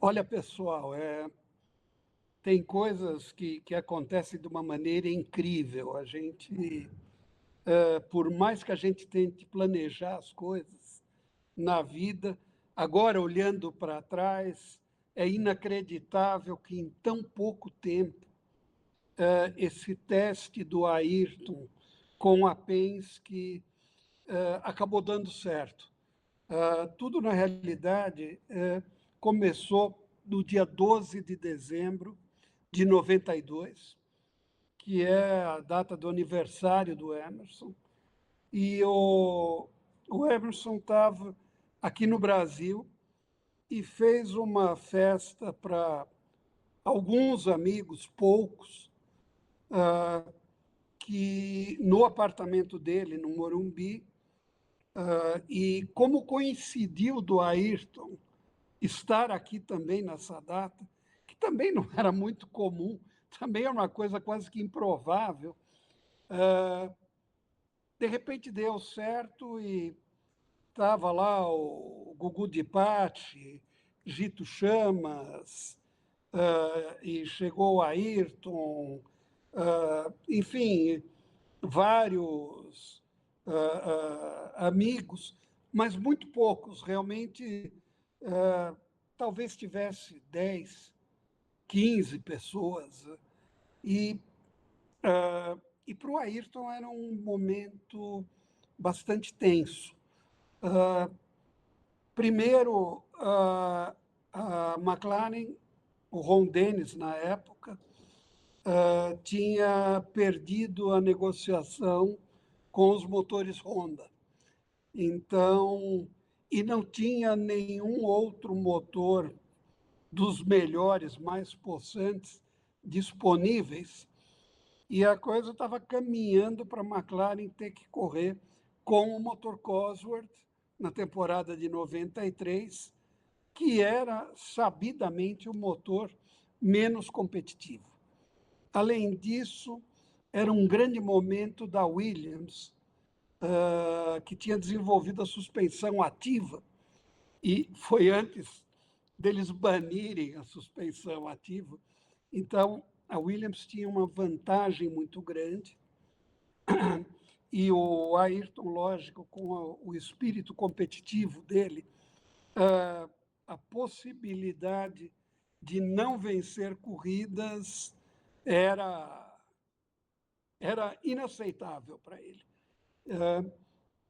Olha, pessoal, tem coisas que acontecem de uma maneira incrível. A gente, por mais que a gente tente planejar as coisas na vida, agora olhando para trás, é inacreditável que em tão pouco tempo esse teste do Ayrton com a Penske acabou dando certo. Tudo, na realidade, começou no dia 12 de dezembro de 92, que é a data do aniversário do Emerson. E o Emerson estava aqui no Brasil e fez uma festa para alguns amigos, poucos, que no apartamento dele, no Morumbi, e como coincidiu do Ayrton estar aqui também nessa data, que também não era muito comum, também era uma coisa quase que improvável, de repente deu certo e estava lá o Gugu de Patti, Gito Chamas, e chegou o Ayrton, enfim, vários amigos, mas muito poucos. Realmente, talvez tivesse 10, 15 pessoas. E, e para o Ayrton era um momento bastante tenso. Primeiro, a McLaren, o Ron Dennis, na época, tinha perdido a negociação com os motores Honda. Então, e não tinha nenhum outro motor dos melhores, mais possantes, disponíveis, e a coisa estava caminhando para a McLaren ter que correr com o motor Cosworth na temporada de 93, que era sabidamente o motor menos competitivo. Além disso, era um grande momento da Williams, que tinha desenvolvido a suspensão ativa, e foi antes deles banirem a suspensão ativa. Então, a Williams tinha uma vantagem muito grande, e o Ayrton, lógico, com o espírito competitivo dele, a possibilidade de não vencer corridas era inaceitável para ele.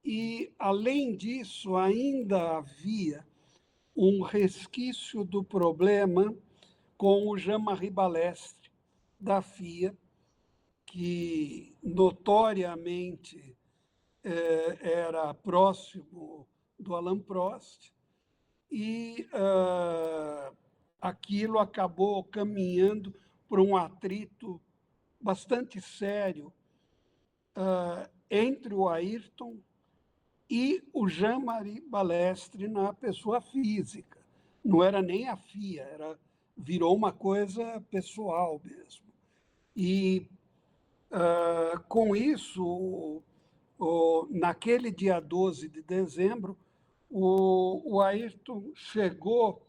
E, além disso, ainda havia um resquício do problema com o Jean-Marie Balestre, da FIA, que notoriamente era próximo do Alain Prost, e aquilo acabou caminhando para um atrito bastante sério entre o Ayrton e o Jean-Marie Balestre na pessoa física. Não era nem a FIA, virou uma coisa pessoal mesmo. E, com isso, naquele dia 12 de dezembro, o Ayrton chegou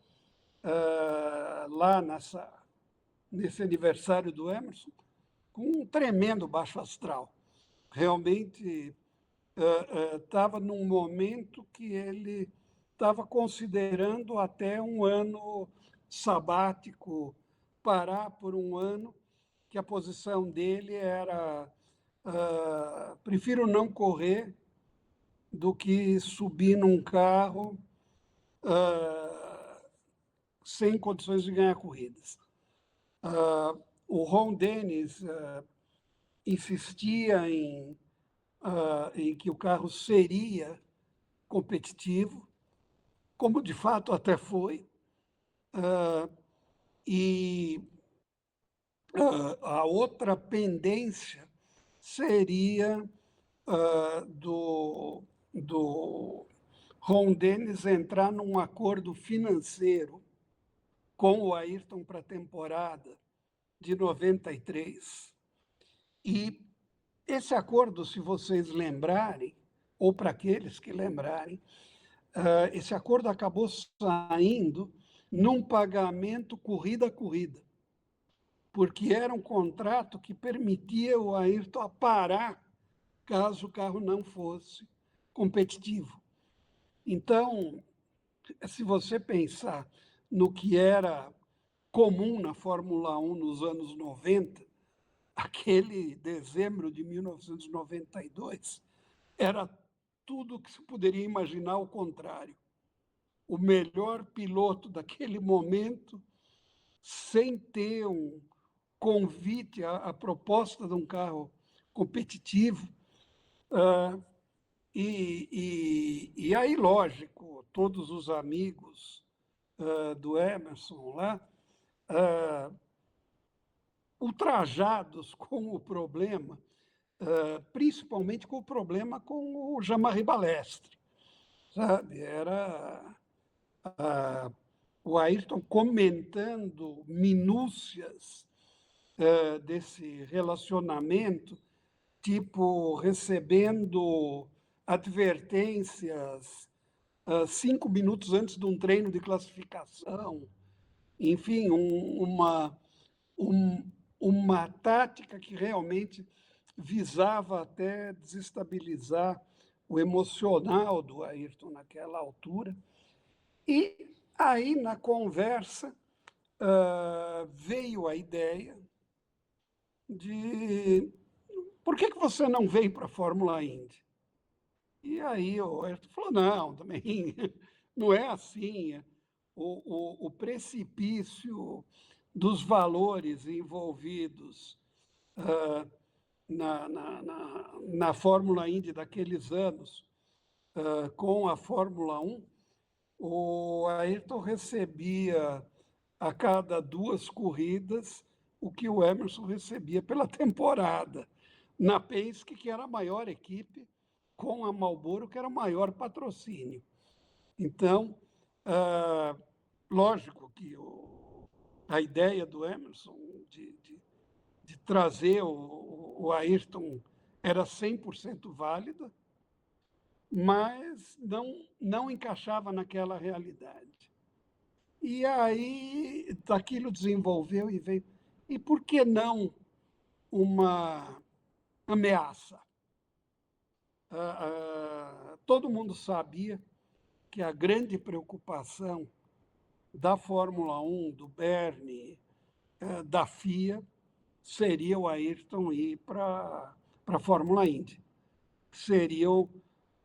lá nesse aniversário do Emerson com um tremendo baixo astral. Realmente estava num momento que ele estava considerando até um ano sabático, parar por um ano, que a posição dele era prefiro não correr do que subir num carro sem condições de ganhar corridas. O Ron Dennis insistia em que o carro seria competitivo, como de fato até foi, e a outra pendência seria do Ron Dennis entrar num acordo financeiro com o Ayrton para a temporada de 93. E esse acordo, se vocês lembrarem, ou para aqueles que lembrarem, esse acordo acabou saindo num pagamento corrida a corrida, porque era um contrato que permitia o Ayrton parar caso o carro não fosse competitivo. Então, se você pensar no que era comum na Fórmula 1 nos anos 90, aquele dezembro de 1992 era tudo que se poderia imaginar ao contrário. O melhor piloto daquele momento, sem ter um convite à proposta de um carro competitivo. E aí, lógico, todos os amigos do Emerson lá, ultrajados com o problema, principalmente com o problema com o Jean-Marie Balestre, sabe? Era o Ayrton comentando minúcias desse relacionamento, tipo recebendo advertências 5 minutos antes de um treino de classificação, enfim, um, uma tática que realmente visava até desestabilizar o emocional do Ayrton naquela altura. E aí, na conversa, veio a ideia de por que você não veio para a Fórmula Indy? E aí o Ayrton falou, não, também não é assim. O precipício dos valores envolvidos na Fórmula Indy daqueles anos com a Fórmula 1, o Ayrton recebia a cada 2 corridas o que o Emerson recebia pela temporada, na Penske, que era a maior equipe, com a Marlboro, que era o maior patrocínio. Então, lógico que a ideia do Emerson de trazer o Ayrton era 100% válida, mas não encaixava naquela realidade. E aí, daquilo desenvolveu e veio. E por que não uma ameaça? Todo mundo sabia que a grande preocupação da Fórmula 1, do Bernie, da FIA, seria o Ayrton ir para a Fórmula Indy. Seria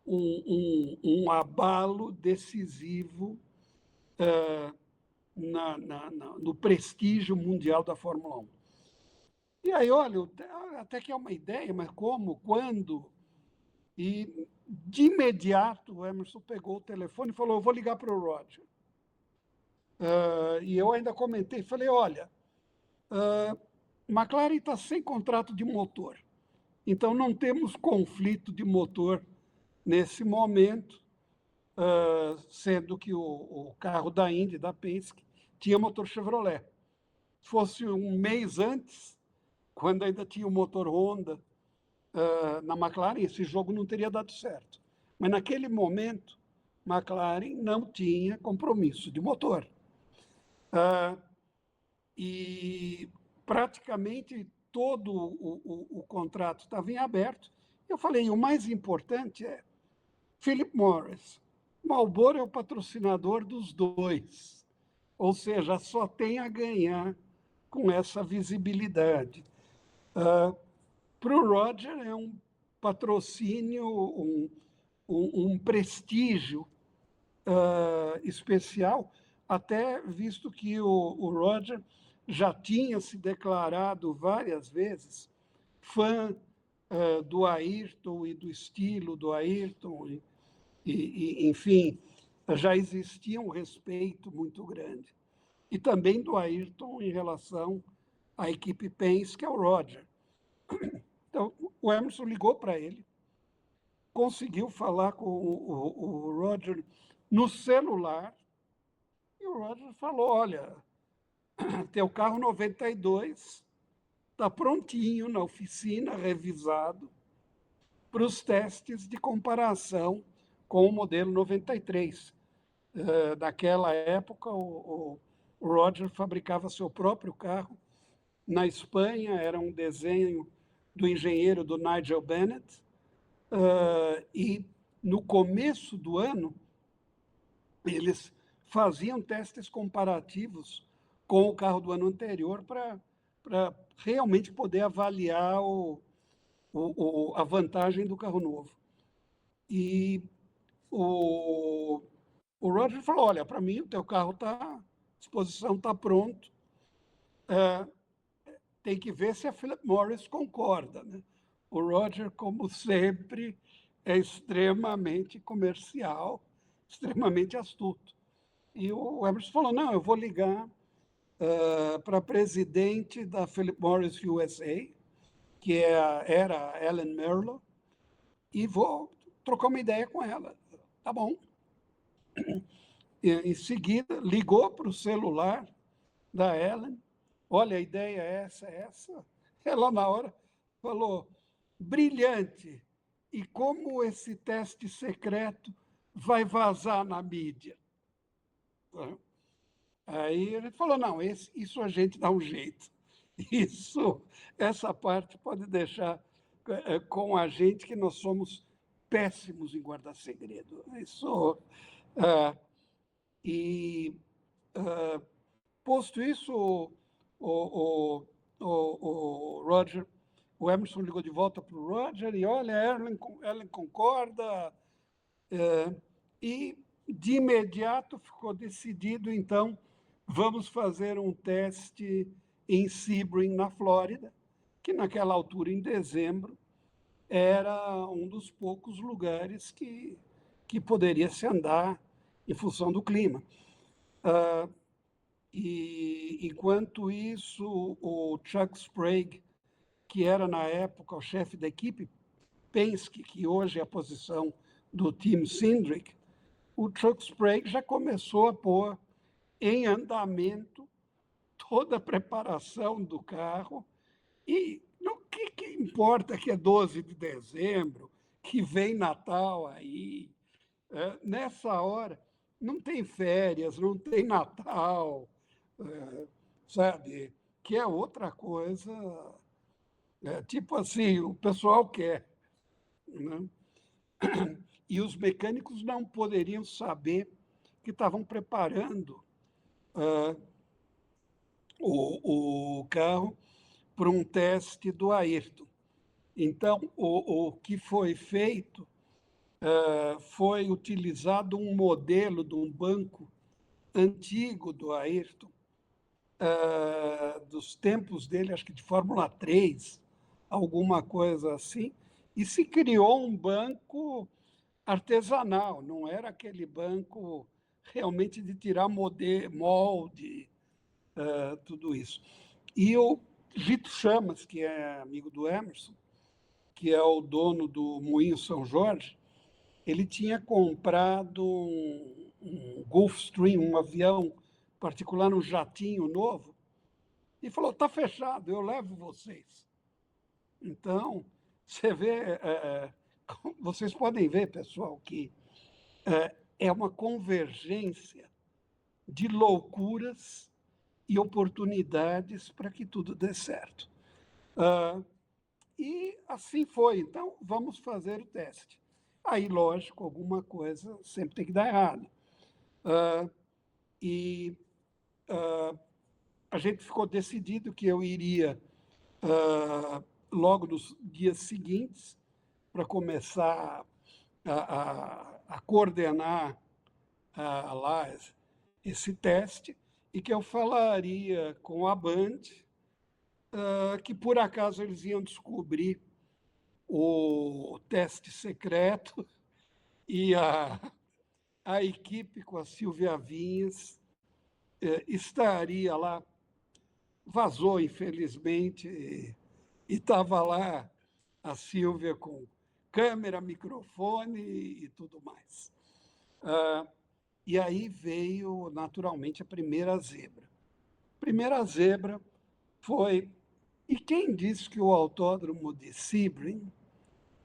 um abalo decisivo no prestígio mundial da Fórmula 1. E aí, olha, até que é uma ideia, mas como, quando? E de imediato o Emerson pegou o telefone e falou, eu vou ligar para o Roger. E eu ainda comentei, falei, olha, McLaren está sem contrato de motor, então não temos conflito de motor nesse momento, sendo que o carro da Indy, da Penske, tinha motor Chevrolet. Se fosse um mês antes, quando ainda tinha o motor Honda na McLaren, esse jogo não teria dado certo. Mas naquele momento, McLaren não tinha compromisso de motor. E praticamente todo o contrato estava em aberto. Eu falei, o mais importante é Philip Morris. Marlboro é o patrocinador dos dois, ou seja, só tem a ganhar com essa visibilidade. Para o Roger é um patrocínio, um prestígio especial, até visto que o Roger já tinha se declarado várias vezes fã do Ayrton e do estilo do Ayrton, enfim, já existia um respeito muito grande. E também do Ayrton em relação à equipe Penske, que é o Roger. Então, o Emerson ligou para ele, conseguiu falar com o Roger no celular, e o Roger falou, olha, teu carro 92 está prontinho na oficina, revisado, para os testes de comparação com o modelo 93. Naquela época, o Roger fabricava seu próprio carro. Na Espanha, era um desenho do engenheiro do Nigel Bennett. E no começo do ano, eles faziam testes comparativos com o carro do ano anterior para realmente poder avaliar a vantagem do carro novo. E o Roger falou, olha, para mim o teu carro está, a exposição está pronto, tem que ver se a Philip Morris concorda, né? O Roger, como sempre, é extremamente comercial, extremamente astuto. E o Emerson falou, não, eu vou ligar para a presidente da Philip Morris USA, que era a Ellen Merlo, e vou trocar uma ideia com ela. Tá bom. Em seguida, ligou para o celular da Ellen. Olha, a ideia é essa. Ela, na hora, falou, brilhante. E como esse teste secreto vai vazar na mídia? Aí ele falou, não, isso a gente dá um jeito. Essa parte pode deixar com a gente, que nós somos péssimos em guardar segredo. E posto isso, o Roger, o Emerson ligou de volta para o Roger e olha, Ellen concorda. E de imediato ficou decidido, então, vamos fazer um teste em Sebring, na Flórida, que naquela altura, em dezembro, era um dos poucos lugares que poderia se andar em função do clima. E, enquanto isso, o Chuck Sprague, que era, na época, o chefe da equipe Penske, que hoje é a posição do Team Cindric, o Chuck Sprague já começou a pôr em andamento toda a preparação do carro. E o que importa que é 12 de dezembro, que vem Natal aí? Nessa hora, não tem férias, não tem Natal, sabe? Que é outra coisa, tipo assim, o pessoal quer, né? E os mecânicos não poderiam saber que estavam preparando o carro para um teste do Ayrton. Então, o que foi feito foi utilizado um modelo de um banco antigo do Ayrton, dos tempos dele, acho que de Fórmula 3, alguma coisa assim, e se criou um banco artesanal, não era aquele banco realmente de tirar molde, tudo isso. E o Gito Chamas, que é amigo do Emerson, que é o dono do Moinho São Jorge, ele tinha comprado um Gulfstream, um avião particular, um jatinho novo, e falou, está fechado, eu levo vocês. Então, você vê, vocês podem ver, pessoal, que é uma convergência de loucuras e oportunidades para que tudo dê certo. E assim foi. Então, vamos fazer o teste. Aí, lógico, alguma coisa sempre tem que dar errado. E a gente ficou decidido que eu iria logo nos dias seguintes para começar a coordenar lá esse teste, e que eu falaria com a Band, que por acaso eles iam descobrir o teste secreto, e a equipe com a Silvia Vinhas estaria lá. Vazou, infelizmente, e estava lá a Silvia com câmera, microfone e tudo mais. E aí veio, naturalmente, a primeira zebra. A primeira zebra foi... E quem disse que o autódromo de Sebring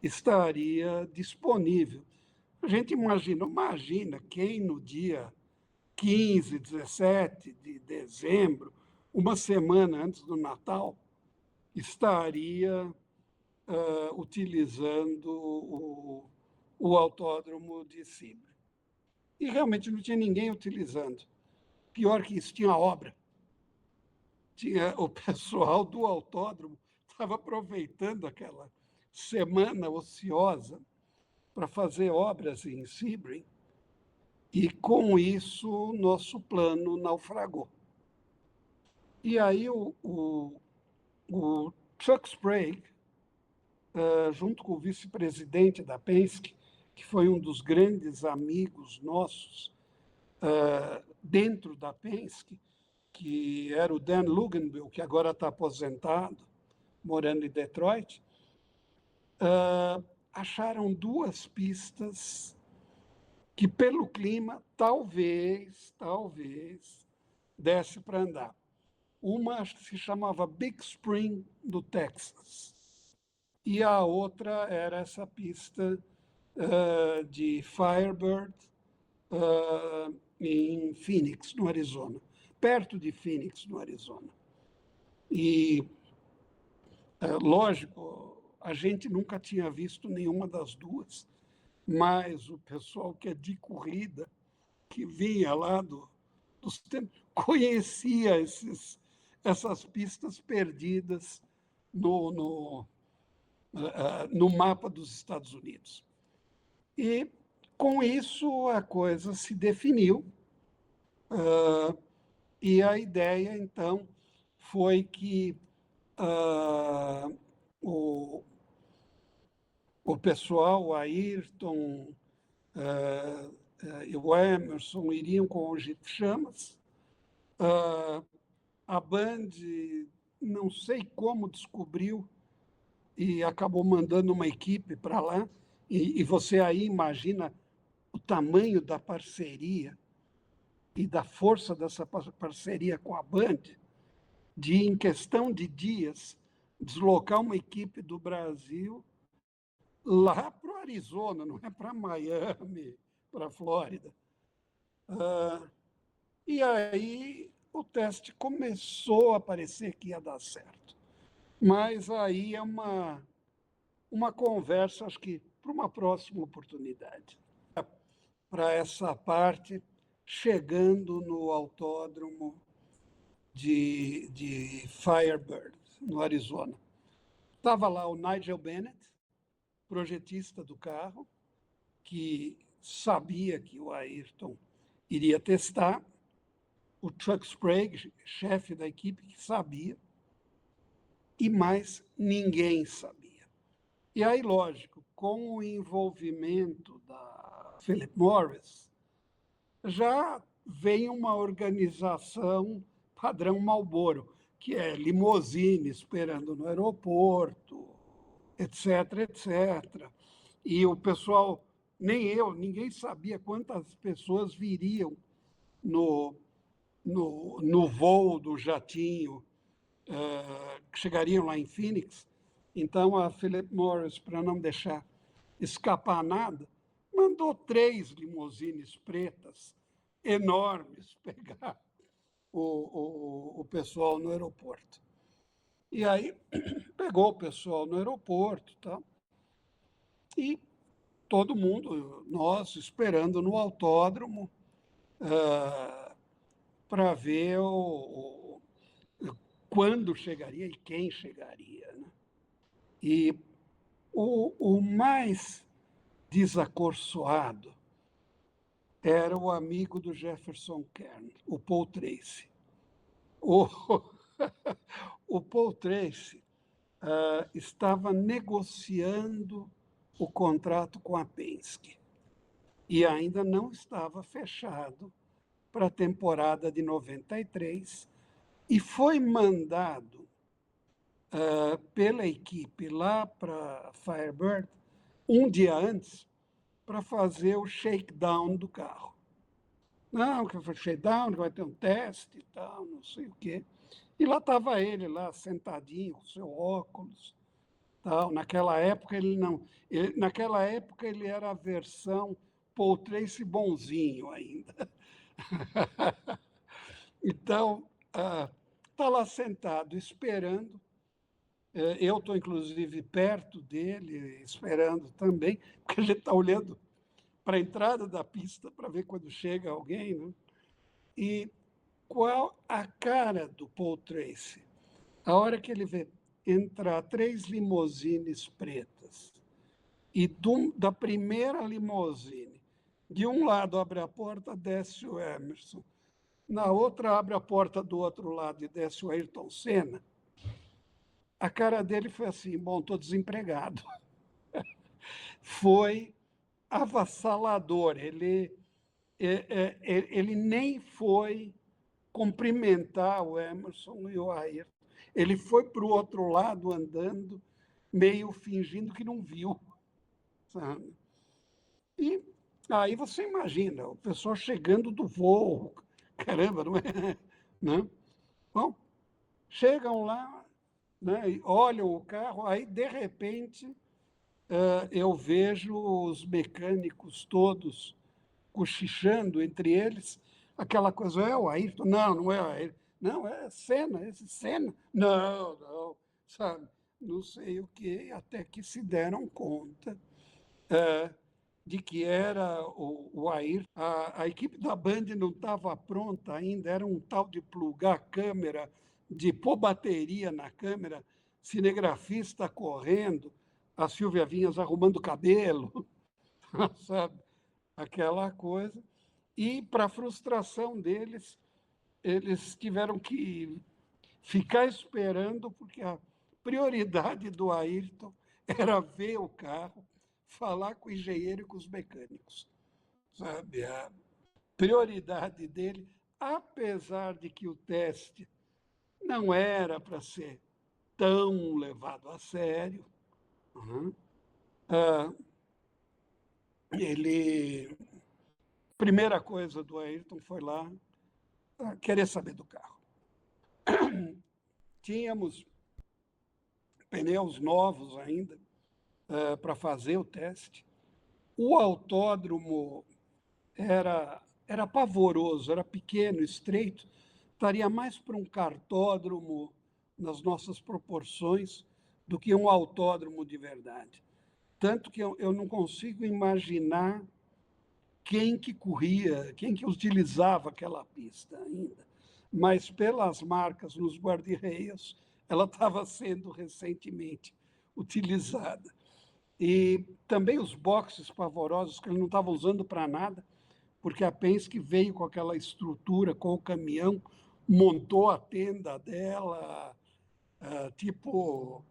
estaria disponível? A gente imagina quem no dia 15, 17 de dezembro, uma semana antes do Natal, estaria utilizando o autódromo de Sebring. E realmente não tinha ninguém utilizando. Pior que isso, tinha obra. Tinha o pessoal do autódromo estava aproveitando aquela semana ociosa para fazer obras em Sebring, e com isso nosso plano naufragou. E aí o Chuck Sprague, junto com o vice-presidente da Penske, que foi um dos grandes amigos nossos dentro da Penske, que era o Dan Luganville, que agora está aposentado, morando em Detroit, acharam duas pistas que, pelo clima, talvez desse para andar. Uma se chamava Big Spring, do Texas, e a outra era essa pista de Firebird, em Phoenix, no Arizona, perto de Phoenix, no Arizona. E, lógico, a gente nunca tinha visto nenhuma das duas, mas o pessoal que é de corrida, que vinha lá dos tempos, conhecia essas pistas perdidas no mapa dos Estados Unidos. E, com isso, a coisa se definiu. E a ideia, então, foi que o pessoal, o Ayrton e o Emerson, iriam com o Jeep Chamas. A Band, não sei como, descobriu e acabou mandando uma equipe para lá. E você aí imagina o tamanho da parceria e da força dessa parceria com a Band, de, em questão de dias, deslocar uma equipe do Brasil lá para o Arizona, não é para Miami, para a Flórida. E aí o teste começou a parecer que ia dar certo. Mas aí é uma conversa, acho que para uma próxima oportunidade. Para essa parte, chegando no autódromo de Firebird, no Arizona. Estava lá o Nigel Bennett, projetista do carro, que sabia que o Ayrton iria testar, o Chuck Sprague, chefe da equipe, que sabia, e mais ninguém sabia. E aí, lógico, com o envolvimento da Philip Morris, já vem uma organização padrão Marlboro, que é limousine esperando no aeroporto, etc, etc. E o pessoal, ninguém sabia quantas pessoas viriam no voo do jatinho, que chegariam lá em Phoenix. Então, a Philip Morris, para não deixar escapar nada, mandou 3 limousines pretas enormes pegar o pessoal no aeroporto. E aí pegou o pessoal no aeroporto, tá? E todo mundo, nós esperando no autódromo para ver quando chegaria e quem chegaria, né? E o mais desacorçoado era o amigo do Jefferson Kern, o Paul Tracy. O, o Paul Tracy estava negociando o contrato com a Penske e ainda não estava fechado para a temporada de 93, e foi mandado pela equipe lá para Firebird um dia antes para fazer o shakedown do carro. Não, que foi shakedown, que vai ter um teste e tal, não sei o quê. E lá estava ele, lá sentadinho, com seu óculos. Tal. Naquela época ele não. Naquela época ele era a versão Paul Tracy bonzinho ainda. Então, está lá sentado, esperando. Eu estou, inclusive, perto dele, esperando também, porque ele está olhando para a entrada da pista para ver quando chega alguém. Né? E qual a cara do Paul Tracy? A hora que ele vê entrar 3 limousines pretas, e da primeira limousine, de um lado abre a porta, desce o Emerson, na outra abre a porta do outro lado e desce o Ayrton Senna, a cara dele foi assim: bom, estou desempregado. Foi avassalador. Ele nem foi cumprimentar o Emerson e o Ayrton. Ele foi para o outro lado andando, meio fingindo que não viu. Sabe? E aí você imagina, o pessoal chegando do voo. Caramba, não é? Né? Bom, chegam lá, né, e olham o carro, aí, de repente, eu vejo os mecânicos todos cochichando entre eles, aquela coisa: é o Ayrton? Não, não é o Ayrton. Não, é Senna, esse Senna. Não, não, sabe? Não sei o quê, até que se deram conta de que era o Ayrton. A equipe da Band não estava pronta ainda, era um tal de plugar a câmera, de pôr bateria na câmera, cinegrafista correndo, a Silvia Vinhas arrumando o cabelo, sabe? Aquela coisa. E, para a frustração deles, eles tiveram que ficar esperando, porque a prioridade do Ayrton era ver o carro, falar com o engenheiro e com os mecânicos. Sabe? A prioridade dele, apesar de que o teste não era para ser tão levado a sério, uhum, ele. Primeira coisa do Ayrton foi lá querer saber do carro. Tínhamos pneus novos ainda para fazer o teste. O autódromo era pavoroso, era pequeno, estreito, estaria mais para um cartódromo nas nossas proporções do que um autódromo de verdade. Tanto que eu não consigo imaginar quem que corria, quem que utilizava aquela pista ainda. Mas pelas marcas nos guarda-reios, ela estava sendo recentemente utilizada. E também os boxes pavorosos que ele não estava usando para nada, porque a Penske veio com aquela estrutura, com o caminhão, montou a tenda dela, tipo,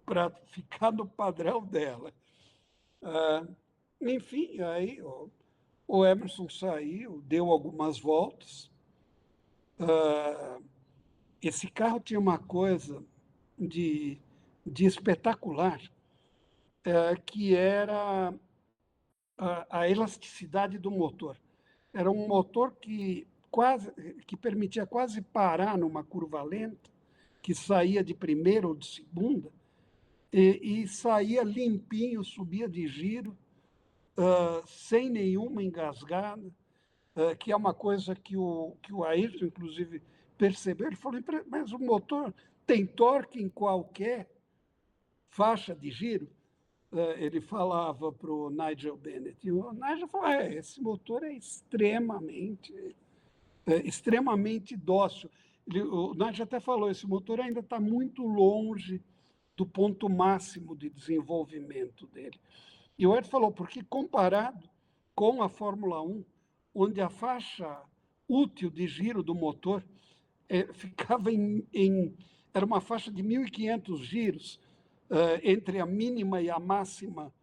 para ficar no padrão dela. Enfim, aí o Emerson saiu, deu algumas voltas. Esse carro tinha uma coisa de, de espetacular, que era a elasticidade do motor. Era um motor que permitia quase parar numa curva lenta, que saía de primeira ou de segunda, e saía limpinho, subia de giro, sem nenhuma engasgada, que é uma coisa que o Ayrton, inclusive, percebeu. Ele falou: mas o motor tem torque em qualquer faixa de giro? Ele falava para o Nigel Bennett. E o Nigel falou: esse motor é extremamente dócil. O Nigel até falou: esse motor ainda está muito longe do ponto máximo de desenvolvimento dele. E o Ed falou: porque comparado com a Fórmula 1, onde a faixa útil de giro do motor ficava era uma faixa de 1.500 giros entre a mínima e a máxima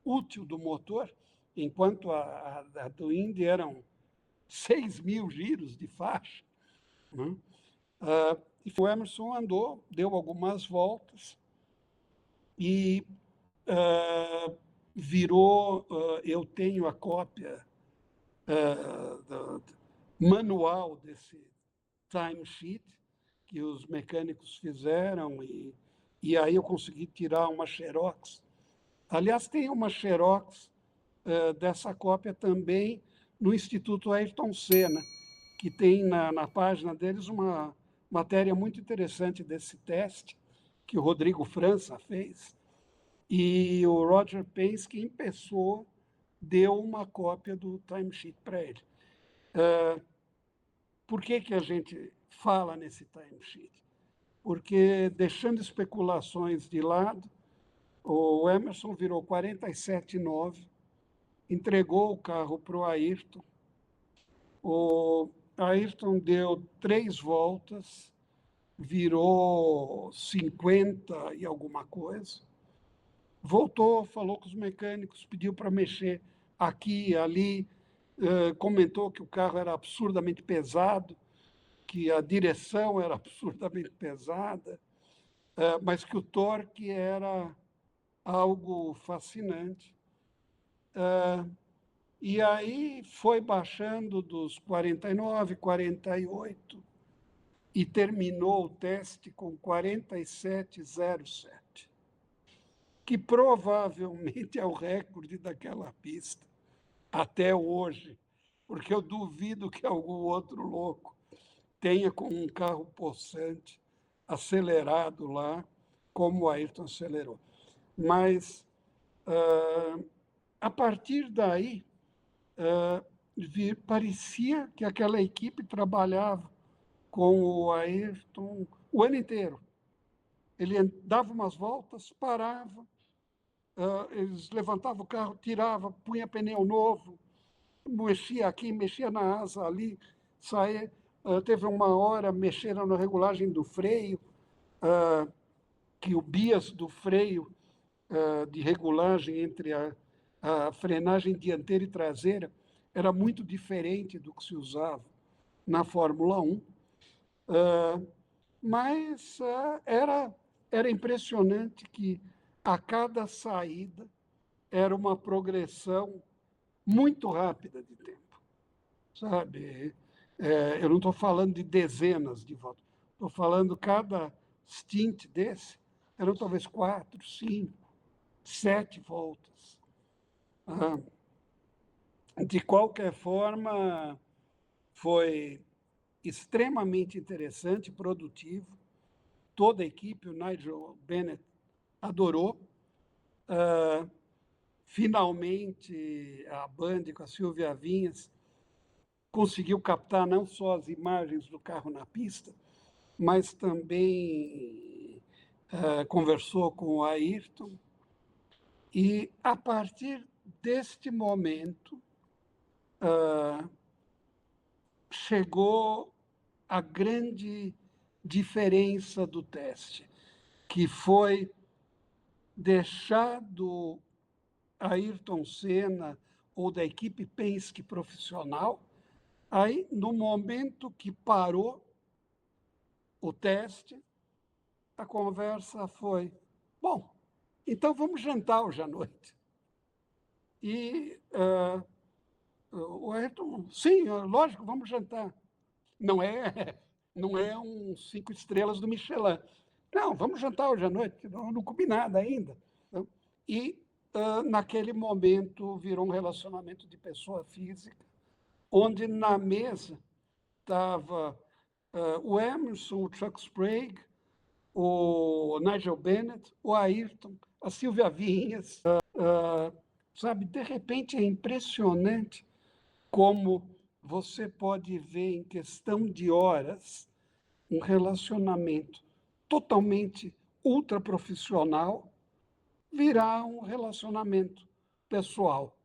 útil do motor, enquanto a do Indy eram 6.000 giros de faixa. Né? E o Emerson andou, deu algumas voltas e virou. Eu tenho a cópia do manual desse timesheet que os mecânicos fizeram, e aí eu consegui tirar uma xerox. Aliás, tem uma xerox dessa cópia também no Instituto Ayrton Senna, que tem na página deles uma matéria muito interessante desse teste que o Rodrigo França fez, e o Roger Penske, em pessoa, deu uma cópia do timesheet para ele. Por que a gente fala nesse timesheet? Porque, deixando especulações de lado, o Emerson virou 47,9, entregou o carro para o Ayrton. O Ayrton deu 3 voltas, virou 50 e alguma coisa. Voltou, falou com os mecânicos, pediu para mexer aqui e ali, comentou que o carro era absurdamente pesado, que a direção era absurdamente pesada, mas que o torque era algo fascinante. E aí foi baixando dos 49, 48 e terminou o teste com 47,07, que provavelmente é o recorde daquela pista até hoje, porque eu duvido que algum outro louco tenha com um carro possante acelerado lá, como o Ayrton acelerou. Mas, a partir daí, parecia que aquela equipe trabalhava com o Ayrton o ano inteiro. Ele dava umas voltas, parava, eles levantavam o carro, tirava, punha pneu novo, mexia aqui, mexia na asa ali, saía. Teve uma hora, mexeram na regulagem do freio, que o bias do freio de regulagem entre a frenagem dianteira e traseira era muito diferente do que se usava na Fórmula 1. Mas era impressionante que a cada saída era uma progressão muito rápida de tempo, sabe? Eu não estou falando de dezenas de voltas, estou falando cada stint desse eram talvez 4, 5, 7 voltas. De qualquer forma, foi extremamente interessante, produtivo. Toda a equipe, o Nigel Bennett adorou. Finalmente, a Band, com a Silvia Vinhas, conseguiu captar não só as imagens do carro na pista, mas também conversou com o Ayrton. E, a partir deste momento, chegou a grande diferença do teste, que foi deixar do Ayrton Senna ou da equipe Penske profissional. Aí, no momento que parou o teste, a conversa foi: bom, então vamos jantar hoje à noite. E o Ayrton, sim, lógico, vamos jantar. Não é um 5 estrelas do Michelin. Não, vamos jantar hoje à noite, não comi nada ainda. E, naquele momento, virou um relacionamento de pessoa física, onde na mesa estava o Emerson, o Chuck Sprague, o Nigel Bennett, o Ayrton, a Silvia Vinhas. Sabe, de repente é impressionante como você pode ver em questão de horas um relacionamento totalmente ultraprofissional virar um relacionamento pessoal.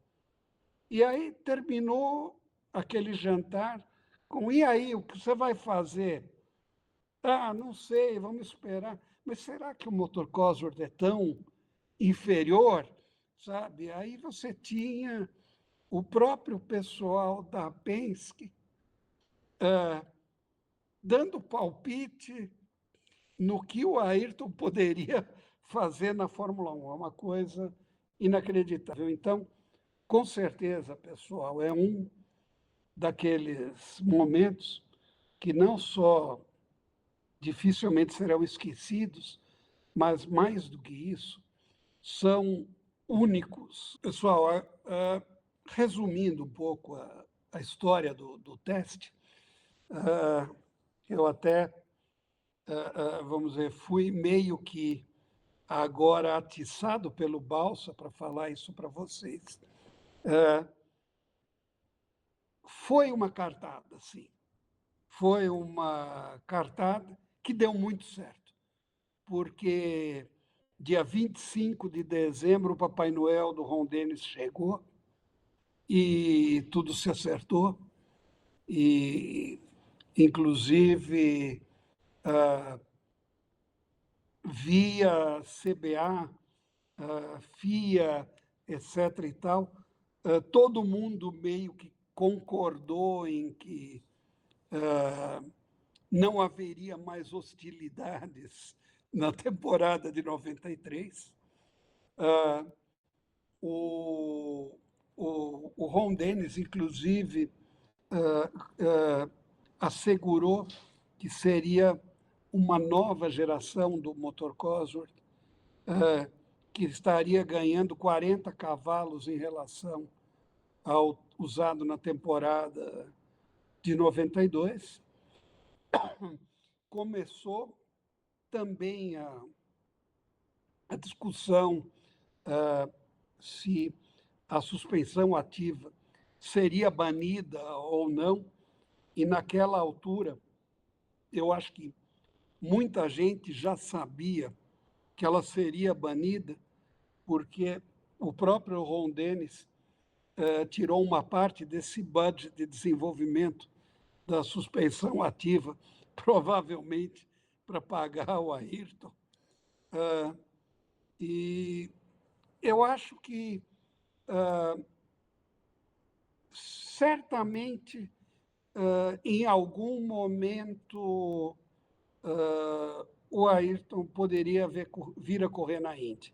E aí terminou aquele jantar com: e aí, o que você vai fazer? Não sei, vamos esperar. Mas será que o motor Cosworth é tão inferior? Sabe? Aí você tinha o próprio pessoal da Penske dando palpite no que o Ayrton poderia fazer na Fórmula 1. É uma coisa inacreditável. Então, com certeza, pessoal, é um daqueles momentos que não só dificilmente serão esquecidos, mas, mais do que isso, são únicos. Pessoal, resumindo um pouco a história do teste, eu até, vamos dizer, fui meio que agora atiçado pelo Balsa para falar isso para vocês. Foi uma cartada, sim. Foi uma cartada que deu muito certo, porque dia 25 de dezembro o Papai Noel do Ron Dennis chegou e tudo se acertou. E, inclusive, via CBA, FIA, etc. e tal, todo mundo meio que concordou em que não haveria mais hostilidades na temporada de 93. O Ron Dennis, inclusive, assegurou que seria uma nova geração do motor Cosworth, que estaria ganhando 40 cavalos em relação ao usado na temporada de 92. Começou também a discussão se a suspensão ativa seria banida ou não, e naquela altura, eu acho que muita gente já sabia que ela seria banida, porque o próprio Ron Dennis tirou uma parte desse budget de desenvolvimento da suspensão ativa, provavelmente para pagar o Ayrton. E eu acho que certamente em algum momento o Ayrton poderia vir a correr na Indy.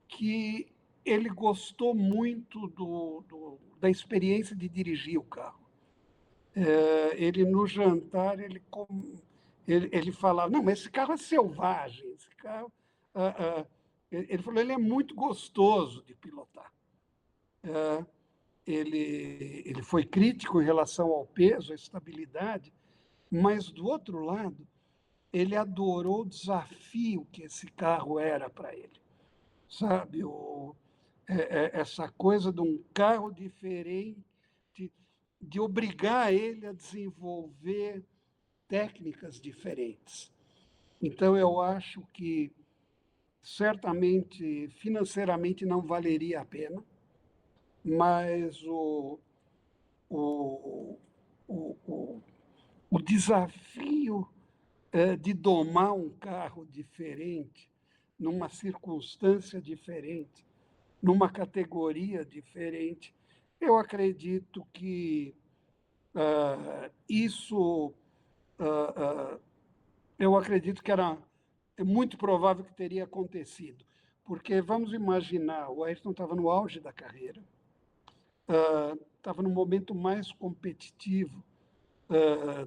Que ele gostou muito da experiência de dirigir o carro. Ele, no jantar, ele falava, não, mas esse carro é selvagem, esse carro... ele falou, ele é muito gostoso de pilotar. Ele foi crítico em relação ao peso, à estabilidade, mas, do outro lado, ele adorou o desafio que esse carro era para ele. Sabe, essa coisa de um carro diferente, de obrigar ele a desenvolver técnicas diferentes. Então, eu acho que, certamente, financeiramente não valeria a pena, mas o, o, o desafio de domar um carro diferente, numa circunstância diferente, numa categoria diferente, eu acredito que isso, eu acredito que é muito provável que teria acontecido, porque vamos imaginar, o Ayrton estava no auge da carreira, estava no momento mais competitivo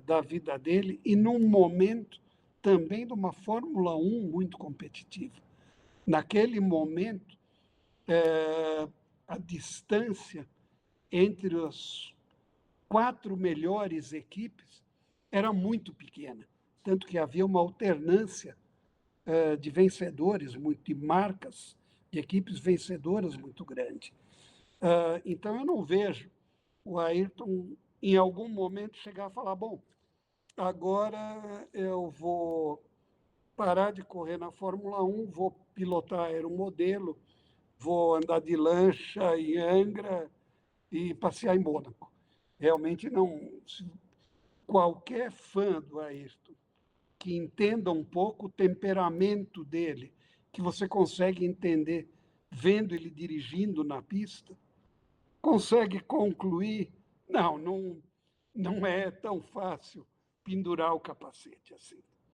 da vida dele e num momento também de uma Fórmula 1 muito competitiva. Naquele momento, a distância entre as 4 melhores equipes era muito pequena, tanto que havia uma alternância de vencedores, de marcas, de equipes vencedoras muito grande. Então, eu não vejo o Ayrton, em algum momento, chegar a falar, bom, agora eu vou parar de correr na Fórmula 1, vou pilotar aeromodelo, vou andar de lancha em Angra e passear em Mônaco. Realmente não. Qualquer fã do Ayrton que entenda um pouco o temperamento dele, que você consegue entender vendo ele dirigindo na pista, consegue concluir, não é tão fácil pendurar o capacete assim.